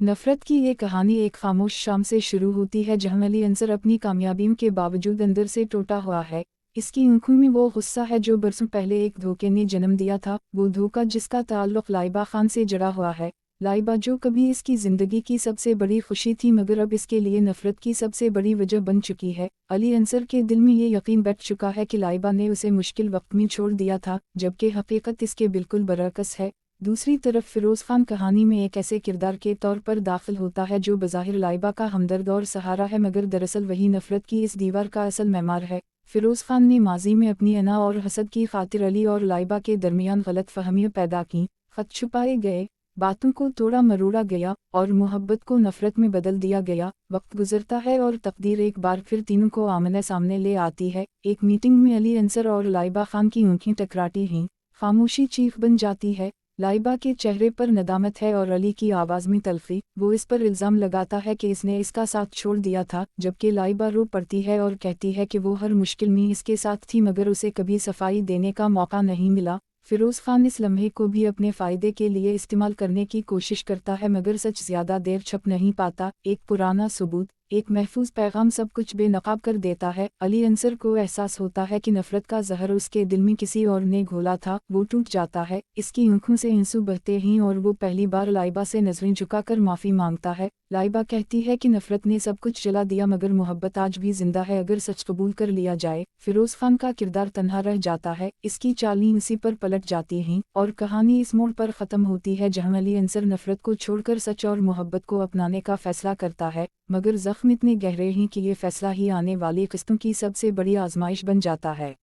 नफरत की ये कहानी एक खामोश शाम से शुरू होती है जहां अली अंसर अपनी कामयाबियों के बावजूद अंदर से टूटा हुआ है। इसकी आंखों में वो गुस्सा है जो बरसों पहले एक धोखे ने जन्म दिया था, वो धोखा जिसका ताल्लुक लाइबा खान से जुड़ा हुआ है। लाइबा जो कभी इसकी ज़िंदगी की सबसे बड़ी खुशी थी मगर अब इसके लिए नफरत की सबसे बड़ी वजह बन चुकी है। अली अंसर के दिल में ये यकीन बैठ चुका है कि लाइबा ने उसे मुश्किल वक्त में छोड़ दिया था, जबकि हकीकत इसके बिल्कुल बरअक्स है। दूसरी तरफ फिरोज़ खान कहानी में एक ऐसे किरदार के तौर पर दाखिल होता है जो बज़ाहिर लाइबा का हमदर्द और सहारा है मगर दरअसल वही नफरत की इस दीवार का असल मेमार है। फिरोज़ खान ने माजी में अपनी अना और हसद की खातिर अली और लाइबा के दरमियान गलत फहमियाँ पैदा की, ख़त छुपाए गए, बातों को तोड़ा मरोड़ा गया और मोहब्बत को नफरत में बदल दिया गया। वक्त गुजरता है और तकदीर एक बार फिर तीनों को आमने सामने ले आती है। एक मीटिंग में अली अंसर और लाइबा खान की आंखें टकराती हैं, खामोशी चीख बन जाती है। लाइबा के चेहरे पर नदामत है और अली की आवाज़ में तल्खी। वो इस पर इल्ज़ाम लगाता है कि इसने इसका साथ छोड़ दिया था, जबकि लाइबा रो पड़ती है और कहती है कि वो हर मुश्किल में इसके साथ थी मगर उसे कभी सफाई देने का मौका नहीं मिला। फिरोज़ खान इस लम्हे को भी अपने फ़ायदे के लिए इस्तेमाल करने की कोशिश करता है मगर सच ज़्यादा देर छुप नहीं पाता। एक पुराना सबूत, एक महफूज पैगाम सब कुछ बेनकाब कर देता है। अली अंसर को एहसास होता है कि नफरत का जहर उसके दिल में किसी और ने घोला था। वो टूट जाता है, इसकी आंखों से आंसू बहते हैं और वो पहली बार लाइबा से नजरें झुकाकर माफ़ी मांगता है। लाइबा कहती है कि नफरत ने सब कुछ जला दिया मगर मोहब्बत आज भी जिंदा है अगर सच कबूल कर लिया जाए। फिरोज़ खान का किरदार तन्हा रह जाता है, इसकी चालें इसी पर पलट जाती हैं और कहानी इस मोड़ पर ख़त्म होती है जहां अली अंसर नफरत को छोड़कर सच और मोहब्बत को अपनाने का फैसला करता है। मगर ज़ख्म इतने गहरे हैं कि ये फैसला ही आने वाली किस्तों की सबसे बड़ी आजमाइश बन जाता है।